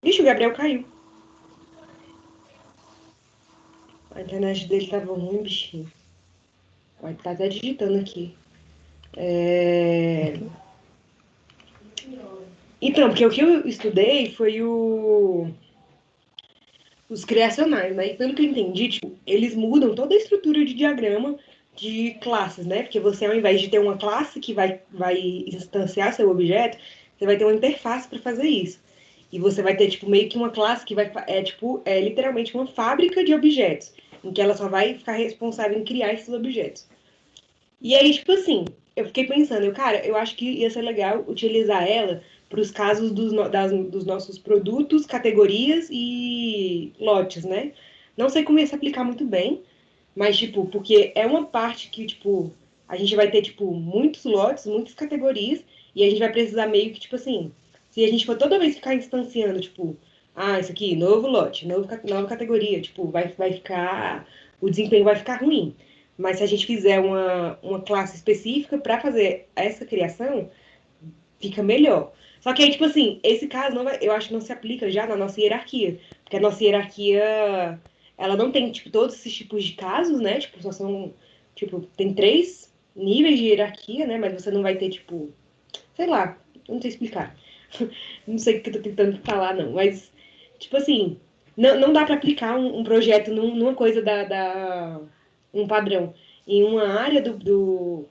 Ixi, o Gabriel caiu. A internet dele tava ruim, bichinho. Vai tá até digitando aqui. Então, porque o que eu estudei foi os criacionais, né? E pelo que eu entendi, tipo, eles mudam toda a estrutura de diagrama de classes, né? Porque você, ao invés de ter uma classe que vai instanciar seu objeto, você vai ter uma interface para fazer isso. E você vai ter, tipo, meio que uma classe que é literalmente uma fábrica de objetos, em que ela só vai ficar responsável em criar esses objetos. E aí, tipo assim, eu fiquei pensando, cara, eu acho que ia ser legal utilizar ela para os casos dos nossos produtos, categorias e lotes, né? Não sei como ia se aplicar muito bem, mas, tipo, porque é uma parte que, tipo, a gente vai ter, tipo, muitos lotes, muitas categorias, e a gente vai precisar meio que, tipo assim, se a gente for toda vez ficar instanciando, tipo, isso aqui, novo lote, nova categoria, tipo, vai ficar, o desempenho vai ficar ruim. Mas se a gente fizer uma classe específica para fazer essa criação, fica melhor. Só que aí, tipo assim, esse caso eu acho que não se aplica já na nossa hierarquia. Porque a nossa hierarquia, ela não tem, tipo, todos esses tipos de casos, né? Tipo, só são, tipo, tem 3 níveis de hierarquia, né? Mas você não vai ter, tipo, sei lá, eu não sei explicar. Não sei o que eu tô tentando falar, não. Mas, tipo assim, não dá para aplicar um projeto numa coisa um padrão em uma área do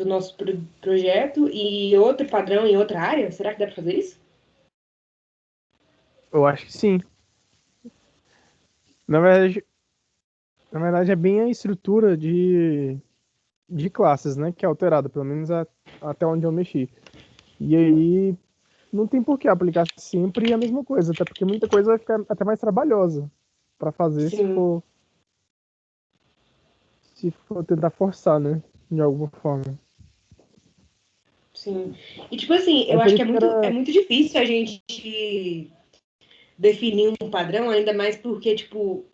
nosso projeto e outro padrão em outra área? Será que dá para fazer isso? Eu acho que sim. Na verdade, na verdade é bem a estrutura de classes, né, que é alterada, pelo menos até onde eu mexi. E aí não tem por que aplicar sempre a mesma coisa, até porque muita coisa vai ficar até mais trabalhosa para fazer Sim, se for tentar forçar, né, de alguma forma. sim. E tipo assim, É eu por acho que isso que é era. muito difícil a gente definir um padrão, ainda mais porque, tipo,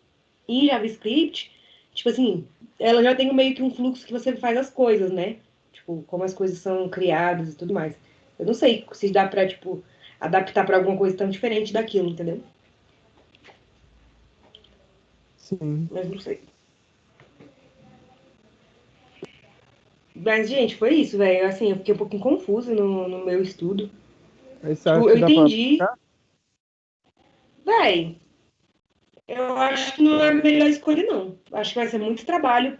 em JavaScript, tipo assim, ela já tem meio que um fluxo que você faz as coisas, né? Tipo, como as coisas são criadas e tudo mais. Eu não sei se dá pra, tipo, adaptar pra alguma coisa tão diferente daquilo, entendeu? Sim. Mas não sei. Mas, gente, foi isso, velho. Assim, eu fiquei um pouquinho confusa no meu estudo. Aí você Tipo, acha eu que dá para entendi, aplicar? véi, eu acho que não é a melhor escolha, não. Acho que vai ser muito trabalho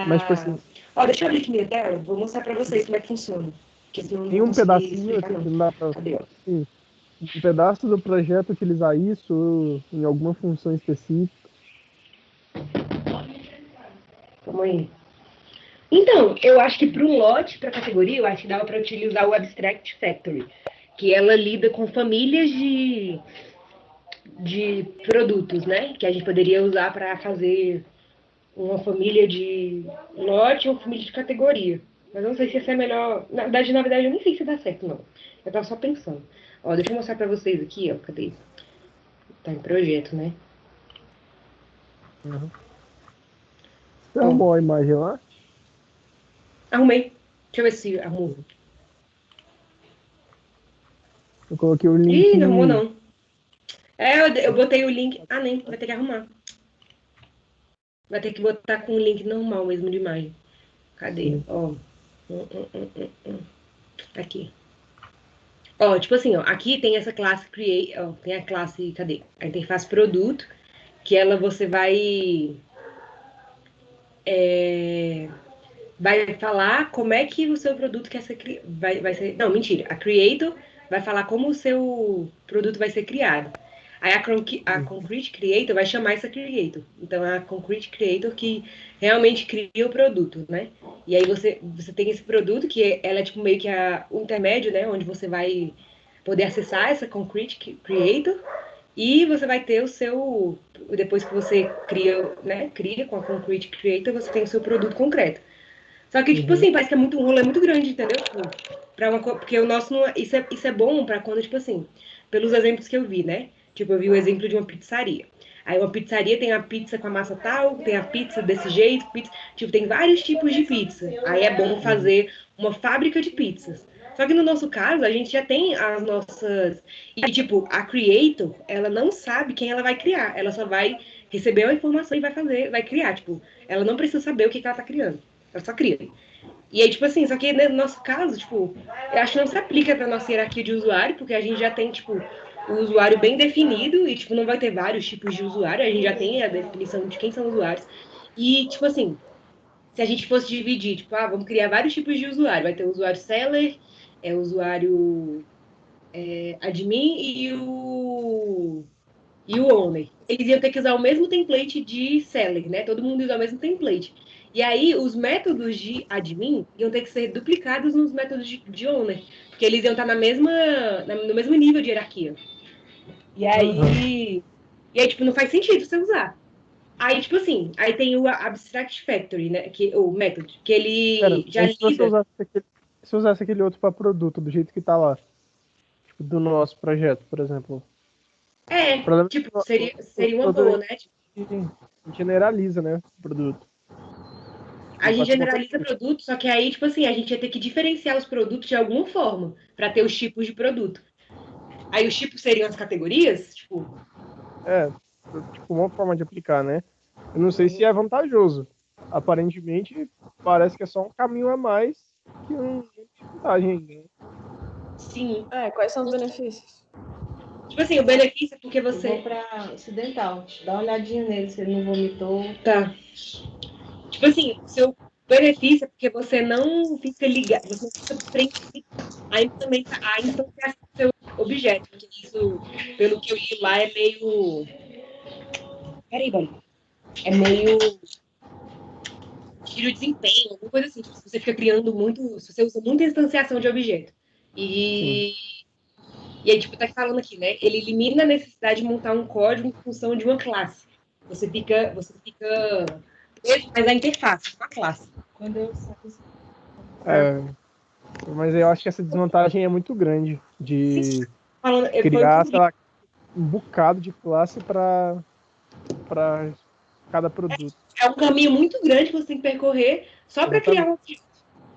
Mas, tipo pra... assim, Ó, deixa eu abrir aqui minha tela, vou mostrar pra vocês como é que funciona. Porque senão eu não tem vou um conseguir pedacinho explicar, assim não. que não dá para. Cadê, ó? Um pedaço do projeto utilizar isso em alguma função específica. Calma aí. Então, eu acho que para um lote, para categoria, eu acho que dava para utilizar o Abstract Factory, que ela lida com famílias de produtos, né? Que a gente poderia usar para fazer uma família de lote ou família de categoria. Mas eu não sei se essa é a melhor. Na verdade, eu nem sei se dá certo, não. Eu tava só pensando. Ó, deixa eu mostrar para vocês aqui, ó. Cadê? Tá em projeto, né? Uhum. Você Ó, arrumou a imagem lá? arrumei. Deixa eu ver se arrumou. Eu coloquei o link. Ih, não arrumou, não. É, eu botei o link. Ah, nem. Vai ter que arrumar. Vai ter que botar com o link normal mesmo de imagem. Cadê? Sim. Ó. Aqui. Ó, tipo assim, ó, aqui tem essa classe create, ó, tem a classe, cadê? A interface produto, que ela você vai falar como é que o seu produto quer ser vai ser, não, mentira, a creator vai falar como o seu produto vai ser criado. Aí a Uhum. Concrete Creator vai chamar essa Creator. Então é a Concrete Creator que realmente cria o produto, né? E aí você tem esse produto que ela é tipo meio que o intermédio, né? Onde você vai poder acessar essa Concrete Creator e você vai ter o seu, depois que você cria, né? Cria com a Concrete Creator, você tem o seu produto concreto. Só que, tipo Uhum. assim, parece que é muito, um rolê muito grande, entendeu? Tipo, porque o nosso não isso é bom pra quando, tipo assim, pelos exemplos que eu vi, né? Tipo, eu vi o exemplo de uma pizzaria. Aí uma pizzaria tem a pizza com a massa tal, tem a pizza desse jeito, pizza, tipo, tem vários tipos de pizza. Aí é bom Uhum. fazer uma fábrica de pizzas. Só que no nosso caso, a gente já tem as nossas. E, tipo, a creator, ela não sabe quem ela vai criar. Ela só vai receber a informação e vai fazer, vai criar. Tipo, ela não precisa saber o que ela tá criando. Ela só cria. E aí, tipo assim, só que no nosso caso, tipo, eu acho que não se aplica pra nossa hierarquia de usuário, porque a gente já tem, tipo, o usuário bem definido e, tipo, não vai ter vários tipos de usuário, a gente já tem a definição de quem são usuários. E, tipo assim, se a gente fosse dividir, tipo, vamos criar vários tipos de usuário. Vai ter o usuário seller, o usuário admin e o owner. Eles iam ter que usar o mesmo template de seller, né? Todo mundo usa o mesmo template. E aí, os métodos de admin iam ter que ser duplicados nos métodos de owner, porque eles iam estar no mesmo nível de hierarquia. E Aham. aí, tipo, não faz sentido você usar. Aí, tipo assim, aí tem o Abstract Factory, né? O método, que Pera, ele já mas se você lida. usasse aquele, se usasse aquele outro para produto, do jeito que tá lá, tipo, do nosso projeto, por exemplo. O problema é Tipo, que o seria uma todo boa, né? Tipo, a gente generaliza, né, o produto. a Tipo, gente faz qualquer generaliza coisa. produtos, só que aí, tipo assim, a gente ia ter que diferenciar os produtos de alguma forma, para ter os tipos de produto. Aí os tipos seriam as categorias, tipo. É, tipo, uma forma de aplicar, né? Eu não sei se é vantajoso. Aparentemente, parece que é só um caminho a mais que uma desvantagem ainda, né? Sim. Quais são os benefícios? Tipo assim, o benefício é porque Eu vou você. pra Ocidental. Dá uma olhadinha nele, se ele não vomitou. Tá. Tipo assim, o seu benefício é porque você não fica ligado, você não fica prendido a instanciação do seu objeto. Porque isso, pelo que eu li lá, é meio. Peraí, Bani. É meio tiro de desempenho, alguma coisa assim. Tipo, se você fica criando muito, se você usa muita instanciação de objeto. Sim. E, e aí, tipo, tá falando aqui, né? Ele elimina a necessidade de montar um código em função de uma classe. Você fica preso mais a interface com a classe. Quando eu saio. É, mas eu acho que essa desvantagem é muito grande Sim, de falando, foi o que criar, eu sei li. lá, um bocado de classe para cada produto. É um caminho muito grande que você tem que percorrer só para criar Exatamente. um objeto.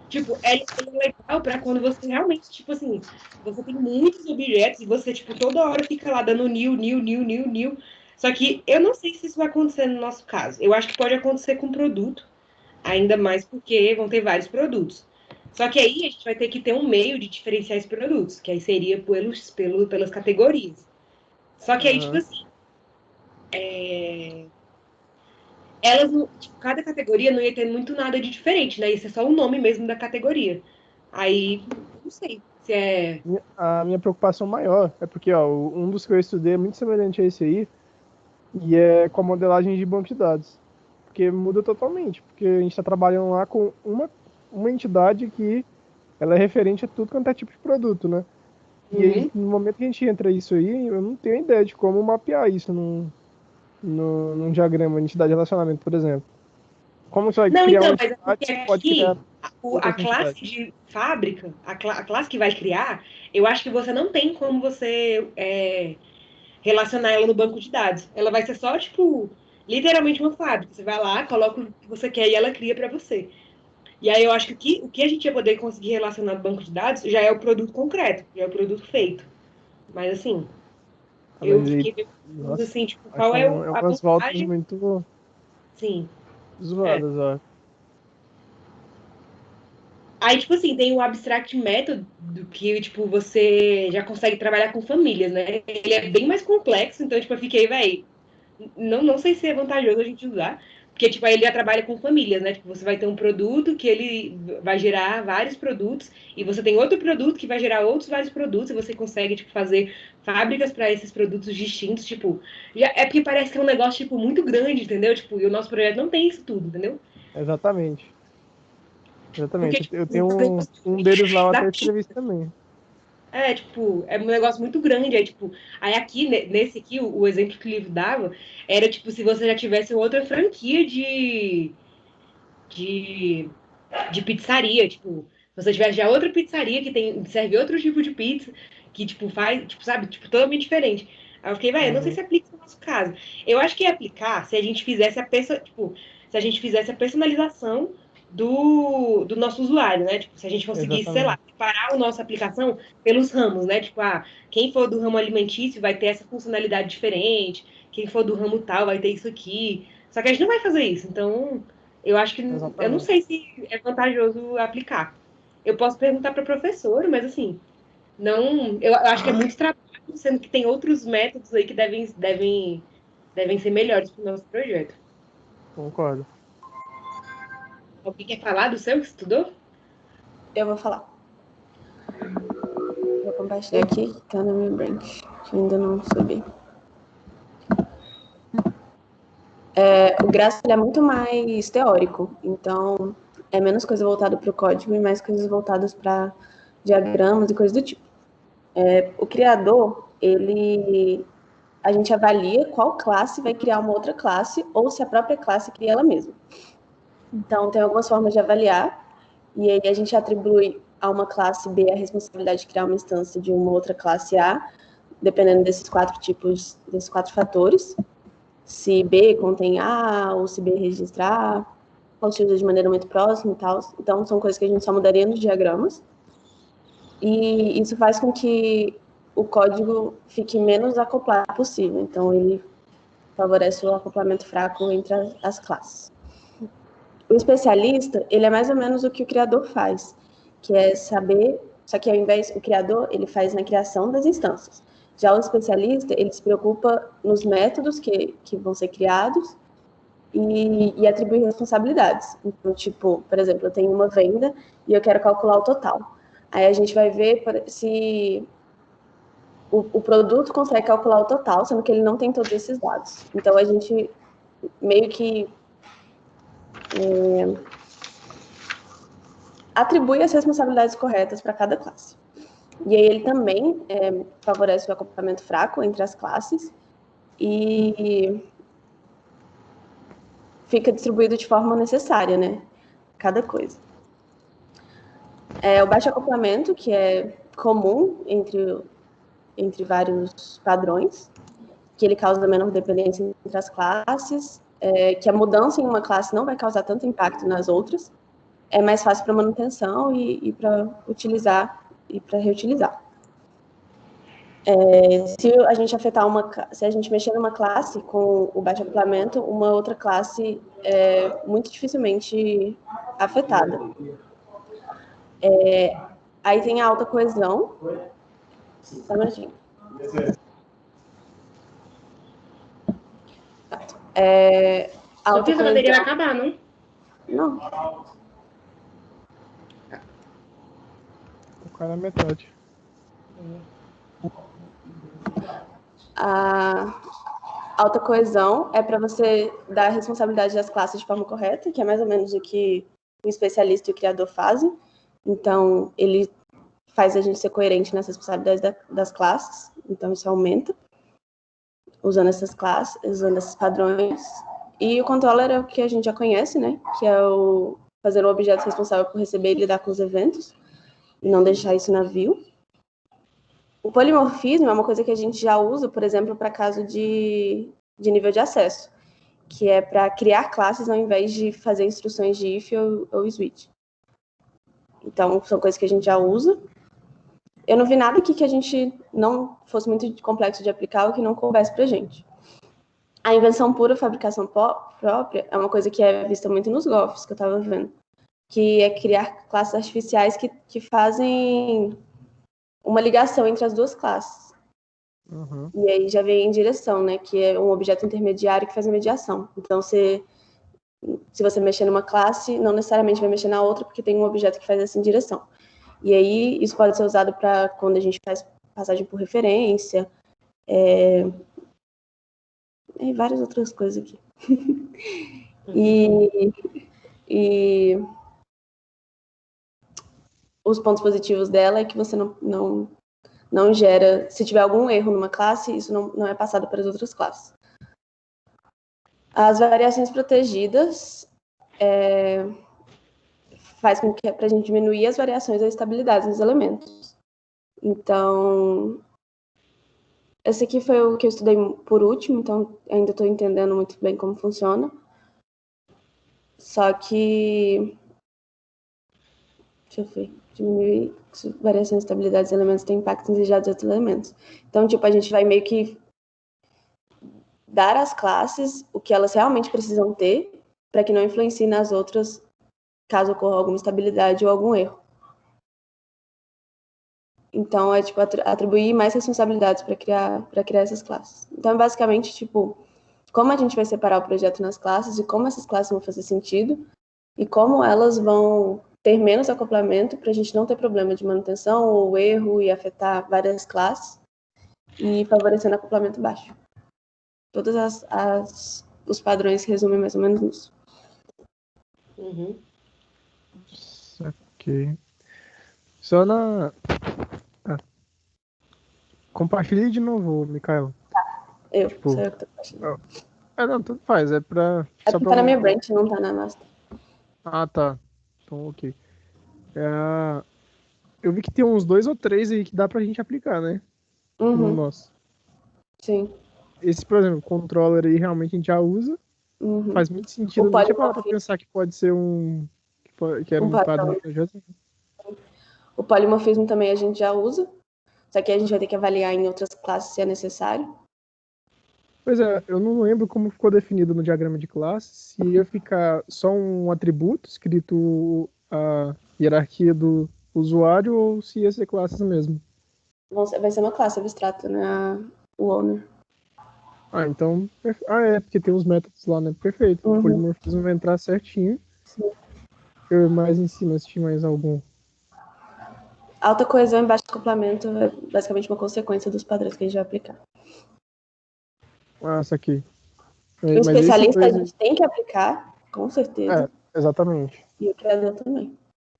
Tipo, ele é legal para quando você realmente, tipo assim, você tem muitos objetos e você, tipo, toda hora fica lá dando new, new, new, new, new. Só que eu não sei se isso vai acontecer no nosso caso. Eu acho que pode acontecer com produto, ainda mais porque vão ter vários produtos. Só que aí a gente vai ter que ter um meio de diferenciar esses produtos, que aí seria pelas categorias. Só que aí, tipo Aham. assim, elas não, tipo, cada categoria não ia ter muito nada de diferente, né? Isso é só o nome mesmo da categoria. Aí, não sei se é. A minha preocupação maior é porque, ó, um dos que eu estudei é muito semelhante a esse aí, e é com a modelagem de banco de dados. Porque muda totalmente, porque a gente está trabalhando lá com uma entidade que ela é referente a tudo quanto é tipo de produto, né? E aí, Uhum. no momento que a gente entra isso aí, eu não tenho ideia de como mapear isso num diagrama de entidade de relacionamento, por exemplo. Como você vai Não, criar uma então, mas é entidade porque que pode criar aqui a outras classe entidades? de fábrica, a classe que vai criar, eu acho que você não tem como você relacionar ela no banco de dados. Ela vai ser só, tipo, literalmente uma fábrica. Você vai lá, coloca o que você quer e ela cria para você. E aí eu acho que o que a gente ia poder conseguir relacionar no banco de dados já é o produto concreto, já é o produto feito. Mas assim, Ah, eu mas aí, fiquei meio confusa, nossa, assim, tipo, acho qual que é é a umas voltas vantagem? muito Sim, é. zoadas, ó. Aí, tipo assim, tem o Abstract Method, do que, tipo, você já consegue trabalhar com famílias, né? Ele é bem mais complexo, então, tipo, eu fiquei, velho, não sei se é vantajoso a gente usar, porque, tipo, aí ele já trabalha com famílias, né? Tipo, você vai ter um produto que ele vai gerar vários produtos, e você tem outro produto que vai gerar outros vários produtos, e você consegue, tipo, fazer fábricas para esses produtos distintos, tipo, é porque parece que é um negócio, tipo, muito grande, entendeu? Tipo, e o nosso projeto não tem isso tudo, entendeu? Exatamente. Porque, Exatamente. tipo, Eu assim, tenho um deles lá, eu até escrevi isso também. tipo, é um negócio muito grande. Aí, tipo, aí aqui, nesse aqui, o exemplo que o livro dava era, tipo, se você já tivesse outra franquia de, de pizzaria, tipo, se você tivesse já outra pizzaria serve outro tipo de pizza, que, tipo, faz, tipo, sabe, tipo, totalmente diferente. Aí eu fiquei, vai, eu não sei Uhum. se aplica no nosso caso. Eu acho que ia aplicar se a gente fizesse tipo, se a gente fizesse a personalização do nosso usuário, né? Tipo, se a gente conseguisse, sei lá, Exatamente. separar a nossa aplicação pelos ramos, né? Tipo, quem for do ramo alimentício vai ter essa funcionalidade diferente, quem for do ramo tal vai ter isso aqui. Só que a gente não vai fazer isso, então eu acho que eu não Exatamente. sei se é vantajoso aplicar. Eu posso perguntar para professor, mas assim, não, eu acho que é muito trabalho, sendo que tem outros métodos aí que devem ser melhores para o nosso projeto. Concordo. Alguém quer falar do seu que estudou? Eu vou falar. Vou compartilhar aqui, que tá na minha branch, que eu ainda não subi. O Graça é muito mais teórico, então é menos coisa voltada para o código e mais coisas voltadas para diagramas e coisas do tipo. O criador, a gente avalia qual classe vai criar uma outra classe ou se a própria classe cria ela mesma. Então, tem algumas formas de avaliar, e aí a gente atribui a uma classe B a responsabilidade de criar uma instância de uma outra classe A, dependendo desses 4 fatores. Se B contém A, ou se B registra A, ou se usa de maneira muito próxima e tal. Então, são coisas que a gente só mudaria nos diagramas. E isso faz com que o código fique menos acoplado possível. Então, ele favorece o acoplamento fraco entre as classes. O especialista, ele é mais ou menos o que o criador faz, que é saber, só que ao invés, o criador, ele faz na criação das instâncias. Já o especialista, ele se preocupa nos métodos que vão ser criados e atribui responsabilidades. Então, tipo, por exemplo, eu tenho uma venda e eu quero calcular o total. Aí a gente vai ver se o produto consegue calcular o total, sendo que ele não tem todos esses dados. Então, a gente meio que atribui as responsabilidades corretas para cada classe. E aí ele também favorece o acoplamento fraco entre as classes e fica distribuído de forma necessária, né? Cada coisa. O baixo acoplamento, que é comum entre vários padrões, que ele causa menor dependência entre as classes, que a mudança em uma classe não vai causar tanto impacto nas outras, é mais fácil para manutenção e para utilizar e para reutilizar. Se a gente mexer numa classe com o baixo acoplamento, uma outra classe é muito dificilmente afetada. Aí tem a alta coesão. Só um minutinho. Só que essa bateria vai acabar, não? Não. O cara é metade. A alta coesão é para você dar a responsabilidade das classes de forma correta, que é mais ou menos o que o especialista e o criador fazem. Então, ele faz a gente ser coerente nas responsabilidades das classes. Então, isso aumenta usando essas classes, usando esses padrões. E o controller é o que a gente já conhece, né? Que é o fazer um objeto responsável por receber e lidar com os eventos e não deixar isso na view. O polimorfismo é uma coisa que a gente já usa, por exemplo, para caso de nível de acesso, que é para criar classes ao invés de fazer instruções de if ou switch. Então, são coisas que a gente já usa. Eu não vi nada aqui que a gente não fosse muito complexo de aplicar ou que não coubesse para a gente. A invenção pura, fabricação própria, é uma coisa que é vista muito nos GOFs, que eu estava vendo, que é criar classes artificiais que fazem uma ligação entre as duas classes. Uhum. E aí já vem em direção, né? Que é um objeto intermediário que faz a mediação. Então, se você mexer numa classe, não necessariamente vai mexer na outra, porque tem um objeto que faz essa direção. E aí, isso pode ser usado para quando a gente faz passagem por referência, e várias outras coisas aqui. E os pontos positivos dela é que você não gera... Se tiver algum erro numa classe, isso não é passado para as outras classes. As variações protegidas faz com que para a gente diminuir as variações da estabilidade dos elementos. Então, esse aqui foi o que eu estudei por último, então ainda estou entendendo muito bem como funciona. Só que Deixa eu ver. Diminuir variações de estabilidade dos elementos tem impacto indesejados de outros elementos. Então, tipo, a gente vai meio que dar às classes o que elas realmente precisam ter para que não influencie nas outras caso ocorra alguma instabilidade ou algum erro. Então, é tipo atribuir mais responsabilidades para criar essas classes. Então, é basicamente, tipo, como a gente vai separar o projeto nas classes e como essas classes vão fazer sentido e como elas vão ter menos acoplamento para a gente não ter problema de manutenção ou erro e afetar várias classes e favorecendo acoplamento baixo. Todos os padrões se resumem mais ou menos nisso. Uhum. Ok. Só na... Compartilhe de novo, Mikael. Sou eu que tô compartilhando. Não, tudo faz. É pra... É só porque pra tá na minha branch, não tá na master. Ah, tá. Então, ok. Eu vi que tem uns 2 ou 3 aí que dá pra gente aplicar, né? No nosso. Sim. Esse, por exemplo, controller aí realmente a gente já usa. Faz muito sentido. O Não tinha parado pra polimorfismo, pensar que pode ser que era um padrão do projeto. o polimorfismo também a gente já usa. Só que a gente vai ter que avaliar em outras classes se é necessário. Pois é, eu não lembro como ficou definido no diagrama de classe, se ia ficar só um atributo escrito a hierarquia do usuário ou se ia ser classes mesmo. Vai ser uma classe abstrata, né? O owner. Então. Porque tem os métodos lá, né? Perfeito. O polimorfismo vai entrar certinho. Sim. Eu mais em cima, se tinha mais algum. Alta coesão e baixo acoplamento é basicamente uma consequência dos padrões que a gente vai aplicar. Isso aqui. O especialista a gente tem que aplicar, com certeza. Exatamente. E o criador também.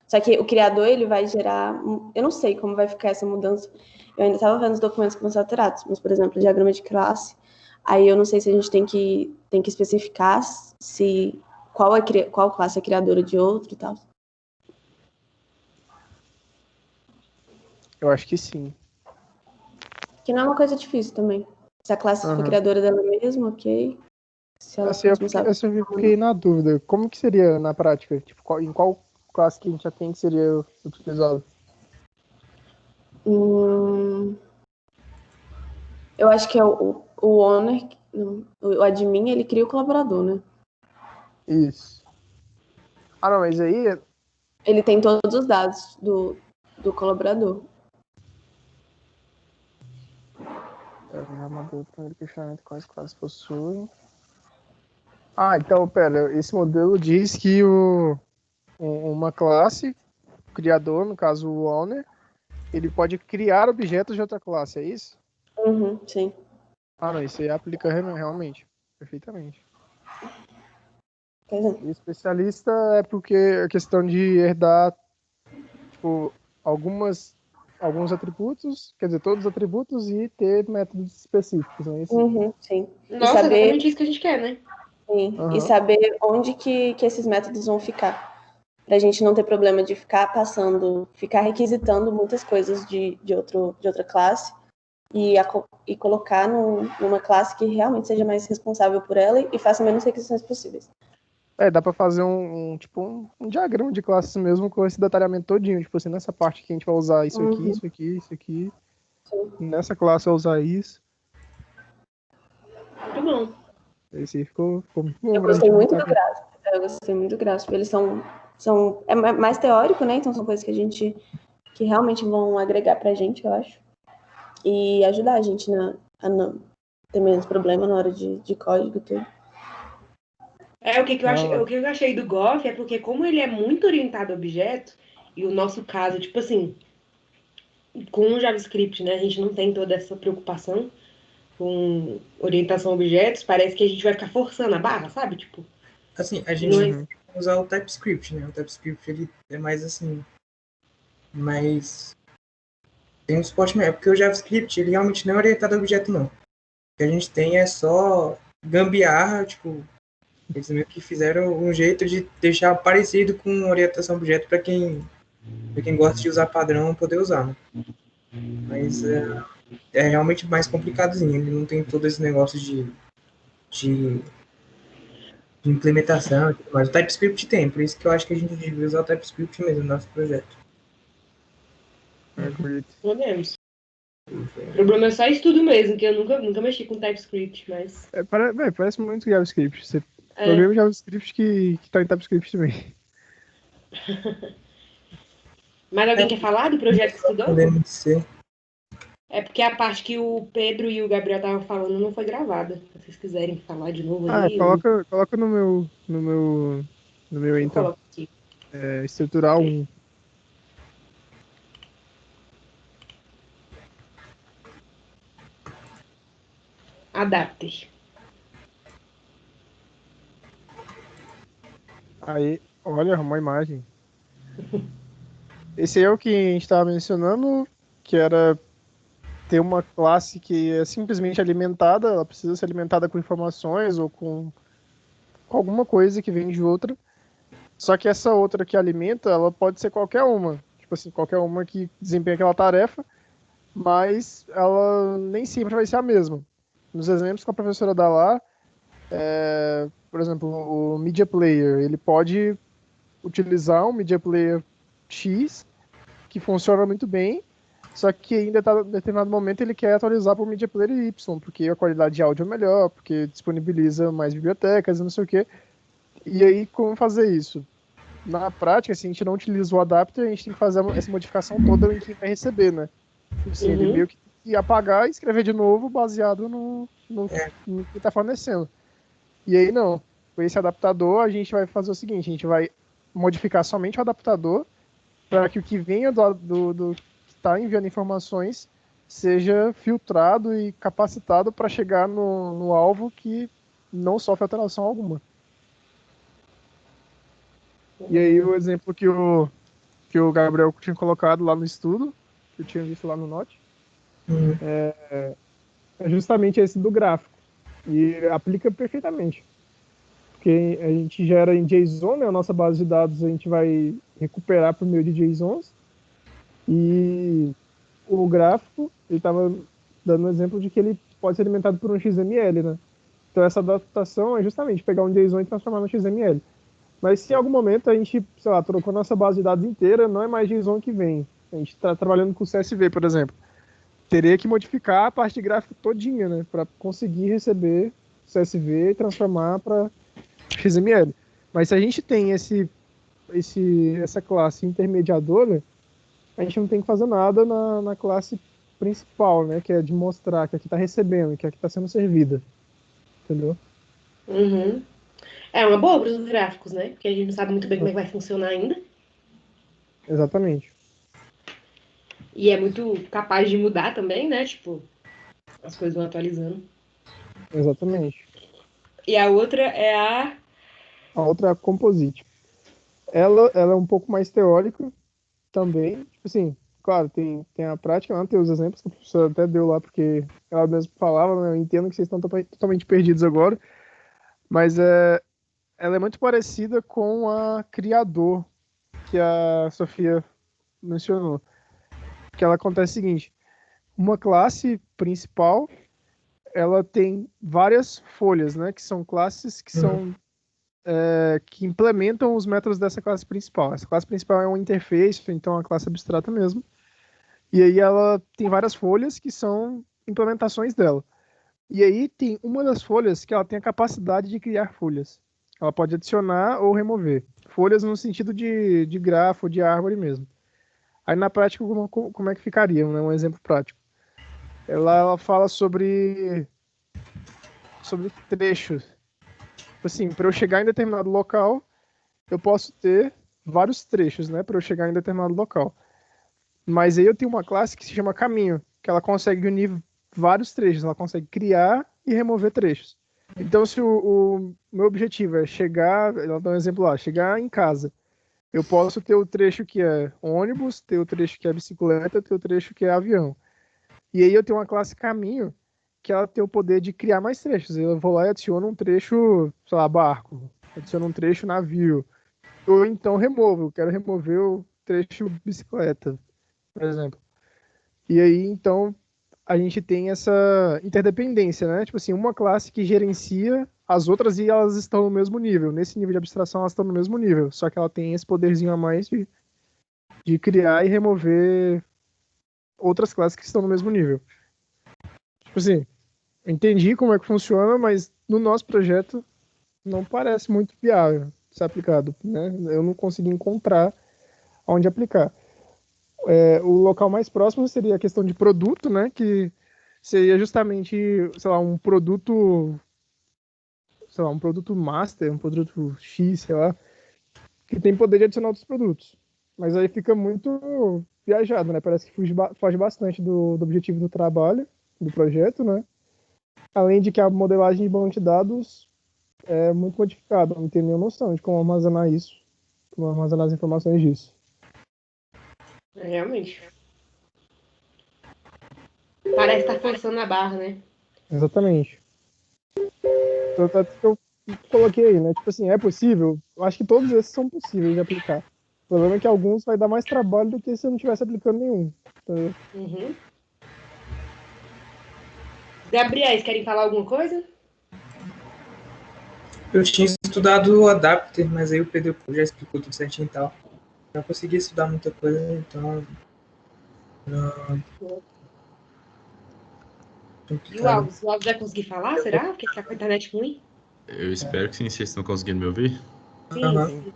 Só que o criador, ele vai gerar... Eu não sei como vai ficar essa mudança. Eu ainda estava vendo os documentos que vão ser alterados. Mas, por exemplo, o diagrama de classe. Aí eu não sei se a gente tem que especificar qual classe é criadora de outro e tal. Eu acho que sim. Que não é uma coisa difícil também. Se a classe for criadora dela mesma, ok. Se ela for responsável... Eu fiquei na dúvida. Como que seria na prática? Tipo, em qual classe que a gente já tem que seria utilizado? Eu acho que é o owner, o admin, ele cria o colaborador, né? Isso. Não, mas aí... Ele tem todos os dados do colaborador. O primeiro questionamento: quais classes possuem? Então, pera. Esse modelo diz que uma classe, o criador, no caso o owner, ele pode criar objetos de outra classe, é isso? Sim. Não, isso aí aplica realmente, perfeitamente. Pois é. E especialista é porque a questão de herdar, tipo, alguns atributos, quer dizer, todos os atributos e ter métodos específicos, não é isso? Sim. Nossa, exatamente isso que a gente quer, né? Sim. E saber onde que esses métodos vão ficar. Pra gente não ter problema de ficar requisitando muitas coisas de outra classe e colocar numa classe que realmente seja mais responsável por ela e faça menos requisições possíveis. Dá pra fazer um diagrama de classes mesmo com esse detalhamento todinho. Tipo assim, nessa parte aqui a gente vai usar isso aqui, isso aqui, isso aqui. Sim. Nessa classe vai usar isso. Muito bom. Esse ficou muito bom. Eu gostei muito do Grasp. Eles são é mais teórico, né? Então são coisas que realmente vão agregar pra gente, eu acho. E ajudar a gente a não ter menos problema na hora de código e tudo. O que eu achei do Goff é porque como ele é muito orientado a objeto, e o nosso caso, tipo assim, com o JavaScript, né, a gente não tem toda essa preocupação com orientação a objetos, parece que a gente vai ficar forçando a barra, sabe? Tipo, assim, a gente vai usar o TypeScript, né? O TypeScript, ele é mais assim, tem um suporte melhor, porque o JavaScript, ele realmente não é orientado a objeto, não. O que a gente tem é só gambiarra, tipo, eles meio que fizeram um jeito de deixar parecido com orientação a objeto para quem gosta de usar padrão poder usar, né? Mas é realmente mais complicadozinho, ele não tem todo esse negócio de implementação e tudo mais. O TypeScript tem, por isso que eu acho que a gente devia usar o TypeScript mesmo no nosso projeto. Grid. Podemos. O problema é só estudo mesmo, que eu nunca mexi com TypeScript, mas... Parece muito JavaScript. Você É. programa JavaScript que tá em TypeScript também. Mas alguém quer falar do projeto que estudou? Podemos ser. É porque a parte que o Pedro e o Gabriel estavam falando não foi gravada. Se vocês quiserem falar de novo aí, Coloca no meu eu então. coloco aqui. Estrutural 1. Adapter. Aí, olha, uma imagem. Esse é o que a gente estava mencionando, que era ter uma classe que é simplesmente alimentada, ela precisa ser alimentada com informações ou com alguma coisa que vem de outra. Só que essa outra que alimenta, ela pode ser qualquer uma. Tipo assim, qualquer uma que desempenha aquela tarefa, mas ela nem sempre vai ser a mesma. Nos exemplos que a professora dá lá, por exemplo, o Media Player, ele pode utilizar um Media Player X, que funciona muito bem, só que em determinado momento ele quer atualizar para o Media Player Y, porque a qualidade de áudio é melhor, porque disponibiliza mais bibliotecas e não sei o quê. E aí, como fazer isso? Na prática, se a gente não utiliza o adapter, a gente tem que fazer essa modificação toda em quem vai receber, né? Assim, ele meio que tem que apagar e escrever de novo baseado no que está fornecendo. E aí, não. Com esse adaptador, a gente vai fazer o seguinte, a gente vai modificar somente o adaptador para que o que venha do que está enviando informações seja filtrado e capacitado para chegar no alvo que não sofre alteração alguma. E aí o exemplo que o Gabriel tinha colocado lá no estudo, que eu tinha visto lá no Note, é justamente esse do gráfico. E aplica perfeitamente. Porque a gente gera em JSON, né, a nossa base de dados a gente vai recuperar por meio de JSONs. E o gráfico, ele estava dando um exemplo de que ele pode ser alimentado por um XML, né? Então essa adaptação é justamente pegar um JSON e transformar no XML. Mas se em algum momento a gente, sei lá, trocou nossa base de dados inteira, não é mais JSON que vem. A gente está trabalhando com CSV, por exemplo. Teria que modificar a parte de gráfico todinha, né? Para conseguir receber CSV e transformar para XML. Mas se a gente tem essa classe intermediadora, a gente não tem que fazer nada na classe principal, né? Que é de mostrar que aqui está recebendo, que aqui está sendo servida. Entendeu? Uhum. É uma boa para os gráficos, né? Porque a gente não sabe muito bem como é que vai funcionar ainda. Exatamente. E é muito capaz de mudar também, né? Tipo, as coisas vão atualizando. Exatamente. E a outra é a... A outra é a Composite. Ela é um pouco mais teórica também. Tipo assim, claro, tem a prática lá, tem os exemplos que a professora até deu lá, porque ela mesma falava, né? Eu entendo que vocês estão totalmente perdidos agora. Mas ela é muito parecida com a Criador, que a Sofia mencionou. Que ela acontece o seguinte: uma classe principal, ela tem várias folhas, né? Que são classes que são que implementam os métodos dessa classe principal. Essa classe principal é uma interface, então é uma classe abstrata mesmo. E aí ela tem várias folhas que são implementações dela. E aí tem uma das folhas que ela tem a capacidade de criar folhas. Ela pode adicionar ou remover. Folhas no sentido de grafo, de árvore mesmo. Aí na prática, como é que ficaria? Né? Um exemplo prático. Ela fala sobre trechos. Assim, para eu chegar em determinado local, eu posso ter vários trechos, né? Para eu chegar em determinado local. Mas aí eu tenho uma classe que se chama caminho, que ela consegue unir vários trechos, ela consegue criar e remover trechos. Então, se o meu objetivo é chegar, ela dá um exemplo lá, chegar em casa, eu posso ter o trecho que é ônibus, ter o trecho que é bicicleta, ter o trecho que é avião. E aí eu tenho uma classe caminho, que ela tem o poder de criar mais trechos. Eu vou lá e adiciono um trecho, sei lá, barco, adiciono um trecho navio, ou então removo, eu quero remover o trecho bicicleta, por exemplo. E aí, então, a gente tem essa interdependência, né? Tipo assim, uma classe que gerencia as outras e elas estão no mesmo nível. Nesse nível de abstração, elas estão no mesmo nível. Só que ela tem esse poderzinho a mais de criar e remover outras classes que estão no mesmo nível. Tipo assim, eu entendi como é que funciona, mas no nosso projeto não parece muito viável ser aplicado, né? Eu não consegui encontrar onde aplicar. O local mais próximo seria a questão de produto, né? Que seria justamente, sei lá, um produto master, um produto X, sei lá, que tem poder de adicionar outros produtos. Mas aí fica muito viajado, né? Parece que foge bastante do objetivo do trabalho, do projeto, né? Além de que a modelagem de banco de dados é muito modificada, não tenho nenhuma noção de como armazenar isso, como armazenar as informações disso. Realmente. Parece estar forçando a barra, né? Exatamente. Tanto é que eu coloquei aí, né? Tipo assim, é possível? Eu acho que todos esses são possíveis de aplicar. O problema é que alguns vai dar mais trabalho do que se eu não estivesse aplicando nenhum. Entendeu? Uhum. Gabriéis, querem falar alguma coisa? Eu tinha estudado o Adapter, mas aí o Pedro já explicou tudo certinho e tal. Não consegui estudar muita coisa, então. Não. E o Alves? O Alves vai conseguir falar, será? Porque tá com a internet ruim? Eu espero que sim, vocês estão conseguindo me ouvir? Sim, Aham. sim.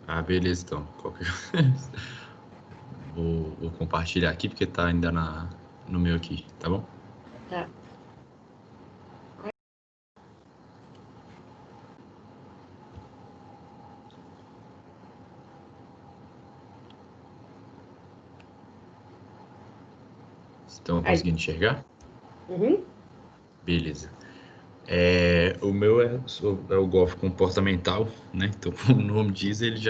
Ah, beleza, então. Vou compartilhar aqui, porque tá ainda no meu aqui, tá bom? Tá. Estão Aí. conseguindo enxergar? Uhum. Beleza. O meu é o golfe comportamental, né? Então, como o nome diz, ele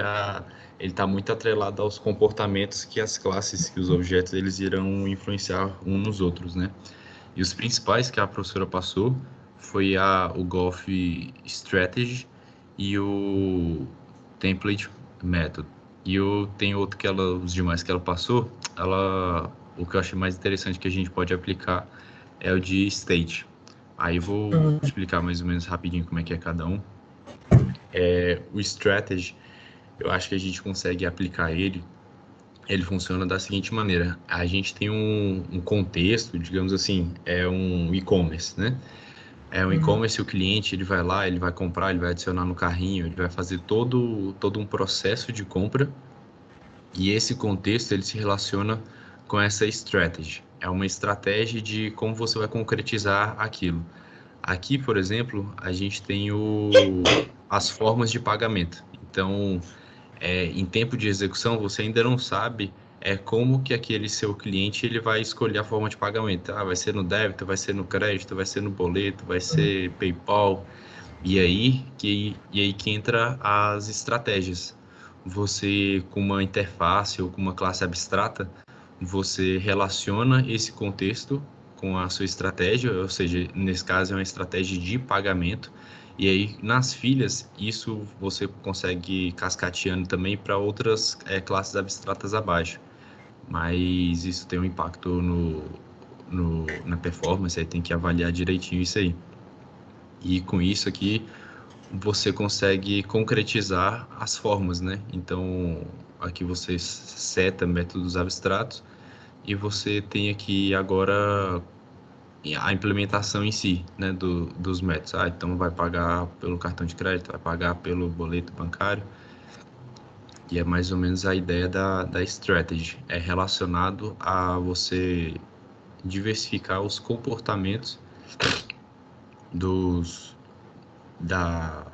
está muito atrelado aos comportamentos que as classes, que os objetos, eles irão influenciar uns nos outros, né? E os principais que a professora passou foi o Golf Strategy e o Template Method. Tem outro os demais que ela passou, o que eu achei mais interessante que a gente pode aplicar é o de State. Aí vou explicar mais ou menos rapidinho como é que é cada um. O Strategy, eu acho que a gente consegue aplicar ele funciona da seguinte maneira: a gente tem um contexto, digamos assim, é um e-commerce, né? É um e-commerce, o cliente ele vai lá, ele vai comprar, ele vai adicionar no carrinho, ele vai fazer todo um processo de compra, e esse contexto ele se relaciona com essa strategy. É uma estratégia de como você vai concretizar aquilo. Aqui, por exemplo, a gente tem as formas de pagamento. Então, em tempo de execução, você ainda não sabe como que aquele seu cliente ele vai escolher a forma de pagamento. Vai ser no débito, vai ser no crédito, vai ser no boleto, vai ser PayPal. E aí que entra as estratégias. Você, com uma interface ou com uma classe abstrata, você relaciona esse contexto com a sua estratégia, ou seja, nesse caso é uma estratégia de pagamento, e aí nas filhas isso você consegue ir cascateando também para outras classes abstratas abaixo, mas isso tem um impacto na performance, aí tem que avaliar direitinho isso aí. E com isso aqui você consegue concretizar as formas, né? Então aqui você seta métodos abstratos e você tem aqui agora a implementação em si, né, dos métodos. Então vai pagar pelo cartão de crédito, vai pagar pelo boleto bancário. E é mais ou menos a ideia da strategy. É relacionado a você diversificar os comportamentos da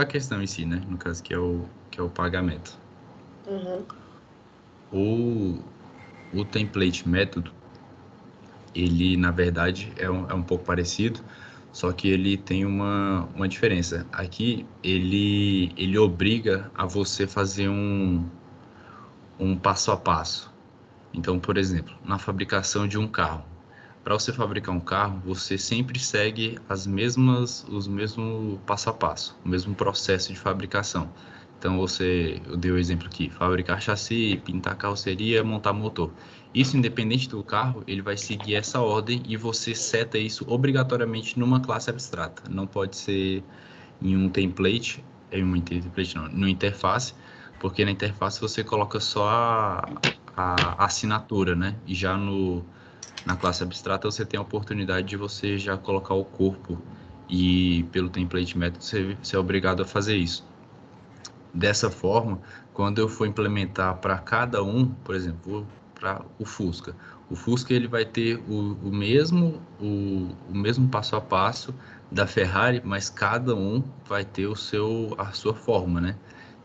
questão em si, né? No caso que é o pagamento. Uhum. O template método, ele na verdade é um pouco parecido, só que ele tem uma diferença. Aqui ele obriga a você fazer um passo a passo. Então, por exemplo, na fabricação de um carro. Para você fabricar um carro, você sempre segue os mesmos passo a passo, o mesmo processo de fabricação. Então, eu dei o exemplo aqui, fabricar chassi, pintar carroceria, montar motor. Isso, independente do carro, ele vai seguir essa ordem e você seta isso obrigatoriamente numa classe abstrata. Não pode ser em um template, numa interface, porque na interface você coloca só a assinatura, né? E já na classe abstrata você tem a oportunidade de você já colocar o corpo e pelo template method você é obrigado a fazer isso. Dessa forma, quando eu for implementar para cada um, por exemplo, para o Fusca ele vai ter o mesmo passo a passo da Ferrari, mas cada um vai ter a sua forma, né?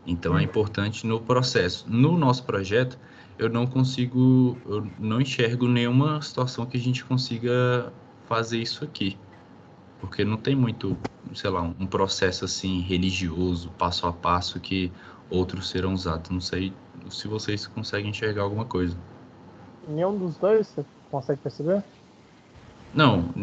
Então é importante no processo. No nosso projeto, eu não enxergo nenhuma situação que a gente consiga fazer isso aqui, porque não tem muito, sei lá, um processo assim religioso, passo a passo que outros serão usados. Não sei se vocês conseguem enxergar alguma coisa. Nenhum dos dois você consegue perceber? Não,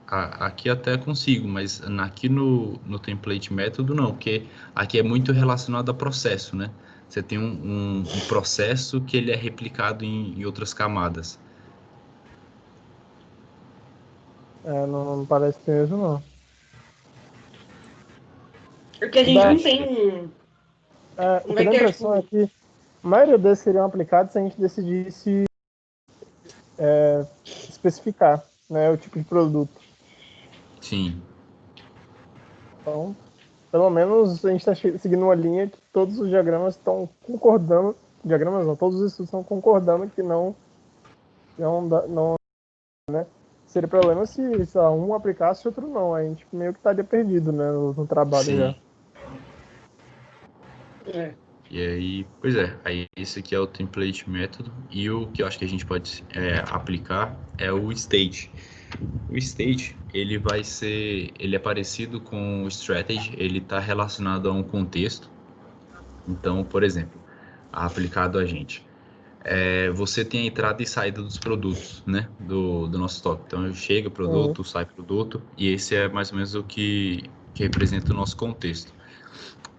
aqui até consigo, mas aqui no template método não, porque aqui é muito relacionado a processo, né? Você tem um processo que ele é replicado em outras camadas. Não parece mesmo, não. Porque a gente não tem O que dá a impressão é que a maioria desses seriam aplicados se a gente decidisse especificar, né, o tipo de produto. Sim. Então, pelo menos a gente está seguindo uma linha que todos os diagramas estão concordando. Diagramas não, todos os estudos estão concordando que não, né? Seria problema se um aplicasse e outro não. A gente meio que estaria perdido, né, no trabalho. Sim. Já. E aí, pois é, aí esse aqui é o template método e o que eu acho que a gente pode aplicar é o state. O state, ele é parecido com o strategy, ele está relacionado a um contexto. Então, por exemplo, aplicado a gente, você tem a entrada e saída dos produtos, né, do nosso estoque. Então, chega produto, sai produto, e esse é mais ou menos o que representa o nosso contexto.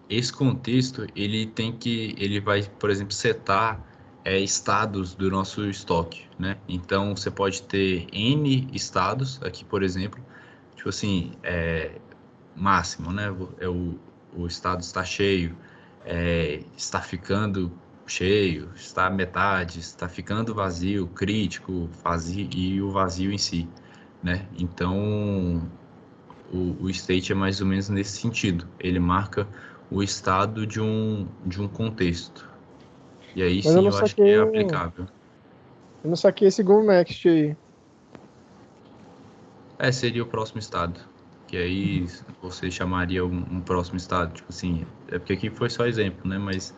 Esse contexto, ele vai, por exemplo, setar estados do nosso estoque, né? Então, você pode ter N estados, aqui, por exemplo, tipo assim, máximo, né? O estado está cheio, está ficando cheio, está à metade, está ficando vazio, crítico, vazio e o vazio em si, né? Então, o state é mais ou menos nesse sentido. Ele marca o estado de um contexto. E aí Mas sim eu acho que é aplicável. Eu não saquei esse Go Next aí. Seria o próximo estado. Que aí você chamaria um próximo estado. Tipo assim, é porque aqui foi só exemplo, né? Mas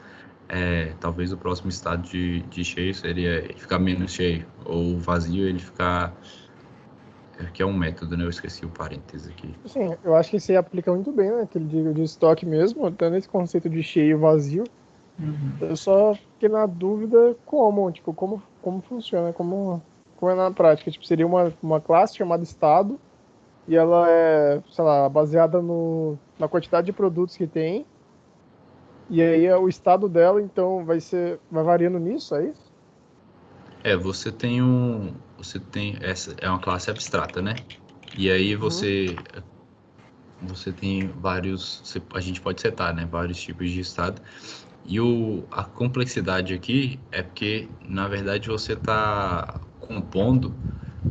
talvez o próximo estado de cheio seria ele ficar menos cheio. Ou vazio ele ficar... que é um método, né? Eu esqueci o parênteses aqui. Sim, eu acho que isso aí aplica muito bem, né? Aquele de estoque mesmo, até nesse conceito de cheio e vazio. Eu só fiquei na dúvida como funciona, como é na prática. Tipo, seria uma classe chamada estado e ela é, sei lá, baseada na quantidade de produtos que tem. E aí o estado dela, então, vai variando nisso, é isso? Essa é uma classe abstrata, né? E aí você tem vários, a gente pode setar, né? Vários tipos de estado. E a complexidade aqui é porque, na verdade, você está compondo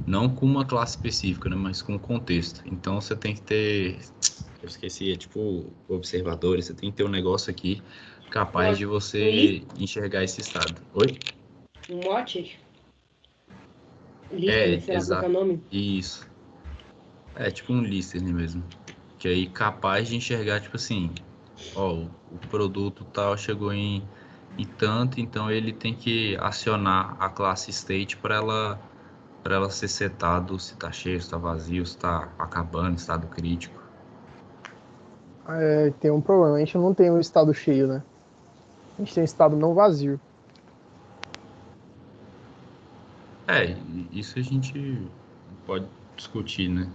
não com uma classe específica, né? Mas com um contexto. Então você tem que ter, eu esqueci, tipo observadores, você tem que ter um negócio aqui capaz de você enxergar esse estado. Oi? Um watch? Listening, sei lá qual que é o nome. Isso. É tipo um listening mesmo. Que aí capaz de enxergar, tipo assim, o produto tal chegou em tanto, então ele tem que acionar a classe state para ela ser setado se está cheio, se está vazio, se está acabando, estado crítico. Tem um problema, a gente não tem um estado cheio, né? A gente tem um estado não vazio. Isso a gente pode discutir, né?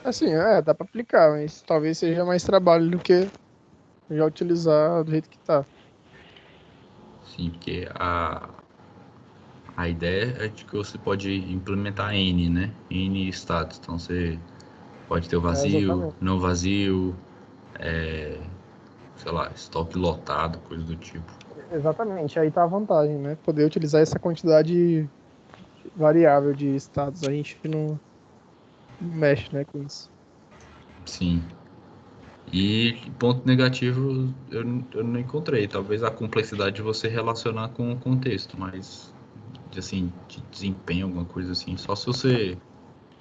Assim, dá para aplicar, mas talvez seja mais trabalho do que já utilizar do jeito que tá. Sim, porque a ideia é de que você pode implementar N, né? N estados. Então você pode ter o vazio, Exatamente. não vazio, sei lá, estoque lotado, coisa do tipo. Exatamente, aí tá a vantagem, né? Poder utilizar essa quantidade variável de estados. A gente não mexe, né, com isso. Sim. E ponto negativo eu não encontrei. Talvez a complexidade de você relacionar com o contexto, mas assim, de desempenho, alguma coisa assim, só se você,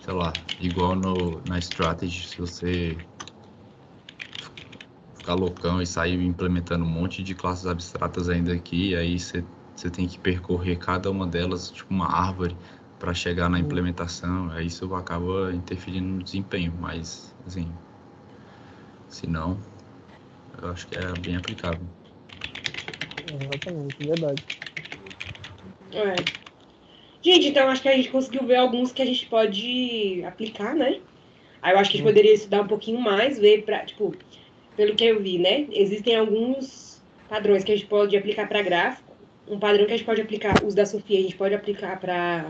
sei lá, igual na strategy, se você ficar loucão e sair implementando um monte de classes abstratas ainda aqui, aí você tem que percorrer cada uma delas, tipo uma árvore, para chegar na implementação, aí isso acaba interferindo no desempenho, mas assim, se não, eu acho que é bem aplicável. Exatamente, verdade. É. Gente, então acho que a gente conseguiu ver alguns que a gente pode aplicar, né? Aí eu acho que a gente poderia estudar um pouquinho mais, ver pra, tipo, pelo que eu vi, né? Existem alguns padrões que a gente pode aplicar para gráfico. Um padrão que a gente pode aplicar, os da Sofia, a gente pode aplicar para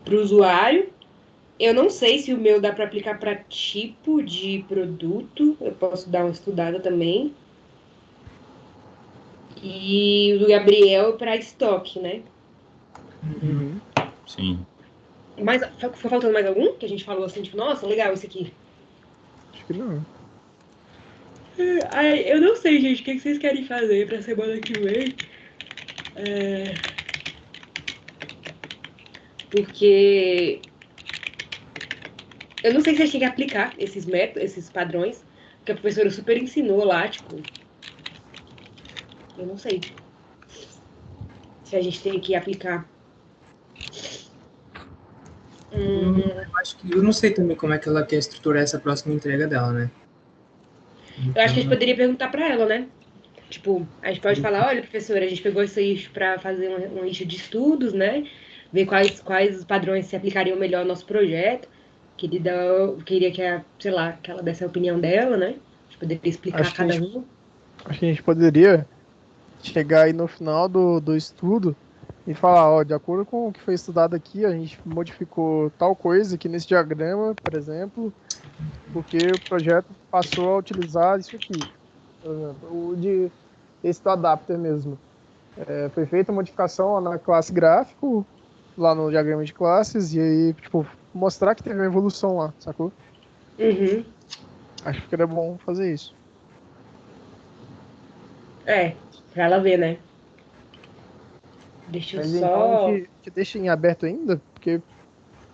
o usuário. Eu não sei se o meu dá para aplicar para tipo de produto. Eu posso dar uma estudada também. E o do Gabriel para estoque, né? Uhum. Sim. Mas foi faltando mais algum? Que a gente falou assim, tipo, nossa, legal esse aqui. Acho que não. Ai, eu não sei, gente, o que vocês querem fazer pra semana que vem. Porque eu não sei se a gente tem que aplicar esses métodos, esses padrões, que a professora super ensinou lá, tipo. Eu não sei se a gente tem que aplicar. Eu acho que eu não sei também como é que ela quer estruturar essa próxima entrega dela, né? Eu acho que a gente Então, poderia perguntar pra ela, né? Tipo, a gente pode falar, olha, professora, a gente pegou esse eixo para fazer um eixo de estudos, né? Ver quais os padrões se aplicariam melhor ao nosso projeto. Queria que sei lá, que ela desse a opinião dela, né? A gente poderia explicar Acho que a cada gente, um. acho que a gente poderia chegar aí no final do estudo e falar, ó, de acordo com o que foi estudado aqui, a gente modificou tal coisa aqui nesse diagrama, por exemplo, porque o projeto passou a utilizar isso aqui. Por exemplo, esse do adapter mesmo. Foi feita a modificação na classe gráfico, lá no diagrama de classes, e aí, tipo, mostrar que teve uma evolução lá, sacou? Uhum. Acho que era bom fazer isso. É, pra ela ver, né? Deixa eu Mas então a só. gente deixa em aberto ainda, porque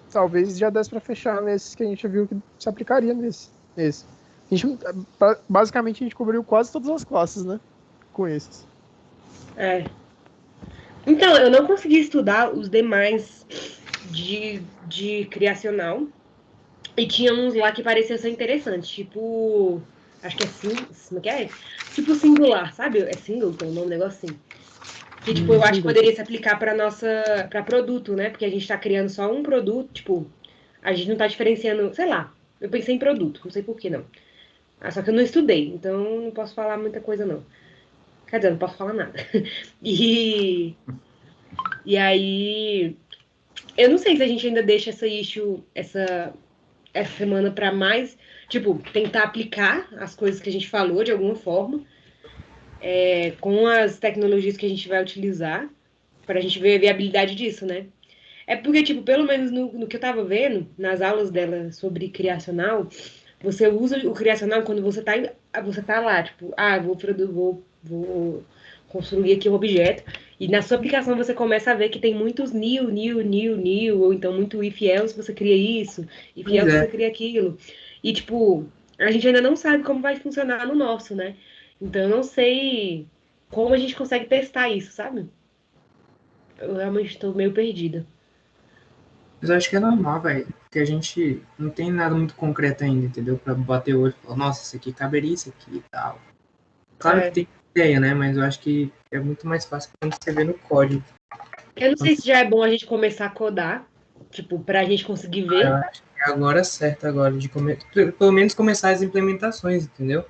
talvez já desse para fechar nesses que a gente viu que se aplicaria nesse. A gente, basicamente a gente cobriu quase todas as classes, né? Com esses. É. Então, eu não consegui estudar os demais de criacional. E tinha uns lá que pareciam ser interessantes, tipo. Acho que é como que é? Tipo singular, sabe? É singleton, o nome do negócio assim. Que, tipo, eu acho que poderia se aplicar para nossa. Para produto, né? Porque a gente tá criando só um produto, tipo. A gente não tá diferenciando. Sei lá. Eu pensei em produto, não sei por que não. Ah, só que eu não estudei, então não posso falar muita coisa, não. Quer dizer, não posso falar nada. E. E aí. Eu não sei se a gente ainda deixa essa semana para mais, tipo, tentar aplicar as coisas que a gente falou de alguma forma, com as tecnologias que a gente vai utilizar, para a gente ver a viabilidade disso, né? É porque, tipo, pelo menos no que eu tava vendo, nas aulas dela sobre criacional, você usa o criacional quando você tá lá, tipo, vou construir aqui um objeto, e na sua aplicação você começa a ver que tem muitos new, ou então muito if else você cria isso, if pois else você é. cria aquilo. E, tipo, a gente ainda não sabe como vai funcionar no nosso, né? Então eu não sei como a gente consegue testar isso, sabe? Eu realmente estou meio perdida. Mas eu acho que é normal, velho. Porque a gente não tem nada muito concreto ainda, entendeu? Pra bater o olho e falar, nossa, isso aqui caberia isso aqui e tal. Claro que É. tem ideia, né? Mas eu acho que é muito mais fácil quando você vê no código. Eu não sei se já é bom a gente começar a codar, tipo, pra gente conseguir Eu ver. acho que é agora certo agora de pelo menos começar as implementações, entendeu?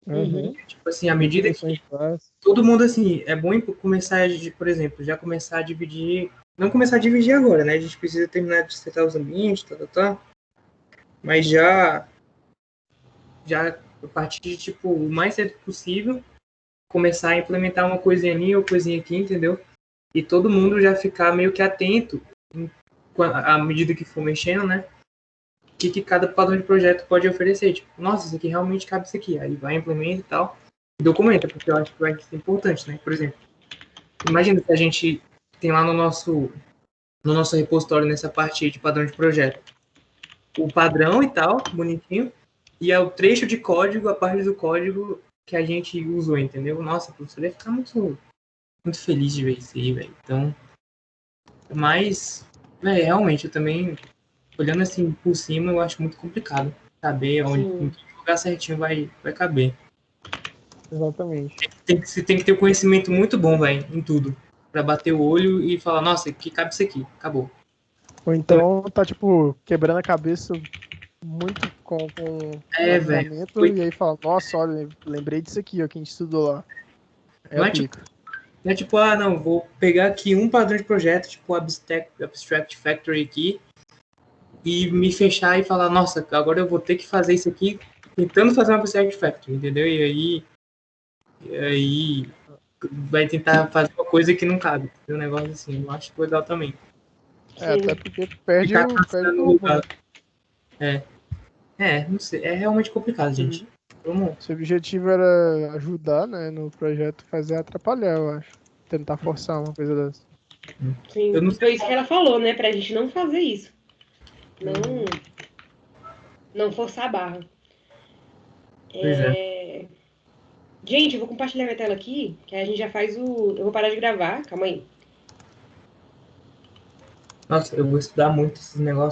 Uhum. Uhum. Tipo assim, à medida Definições que de classe. todo mundo assim, é bom começar, por exemplo, já começar a dividir, não começar a dividir agora, né? A gente precisa terminar de setar os ambientes, tá. Mas já a partir de, tipo, o mais cedo possível, começar a implementar uma coisinha ali ou coisinha aqui, entendeu? E todo mundo já ficar meio que atento à medida que for mexendo, né? O que cada padrão de projeto pode oferecer. Tipo, nossa, isso aqui realmente cabe isso aqui. Aí vai, implementa e tal. E documenta, porque eu acho que vai ser importante, né? Por exemplo, imagina se a gente tem lá no nosso repositório, nessa parte aí de padrão de projeto, o padrão e tal, bonitinho, e é o trecho de código, a parte do código que a gente usou, entendeu? Nossa, o professor ia ficar muito feliz de ver isso aí, velho. Então, mas, velho, realmente, eu também, olhando assim por cima, eu acho muito complicado saber onde, em que lugar certinho vai caber. Exatamente. Você tem que ter um conhecimento muito bom, velho, em tudo. Pra bater o olho e falar, nossa, aqui cabe isso aqui, acabou. Ou então tá, tipo, quebrando a cabeça muito com velho. planejamento, e aí fala, nossa, olha, lembrei disso aqui, ó, que a gente estudou lá. Aí Não é aplica. Não é tipo, não, vou pegar aqui um padrão de projeto, tipo Abstract Factory aqui, e me fechar e falar, nossa, agora eu vou ter que fazer isso aqui tentando fazer uma Abstract Factory, entendeu? E aí vai tentar fazer uma coisa que não cabe. Um negócio assim, eu acho legal também. Até porque perde Ficar o passando rumo, né? não sei, é realmente complicado, gente. Vamos. Se o objetivo era ajudar, né, no projeto, fazer atrapalhar, eu acho. Tentar forçar uma coisa dessa. Sim, Eu não e foi isso que ela falou, né? Pra gente não fazer isso. Não forçar a barra. Pois é. Gente, eu vou compartilhar minha tela aqui, que aí a gente já faz o. Eu vou parar de gravar, calma aí. Nossa, eu vou estudar muito esses negócios.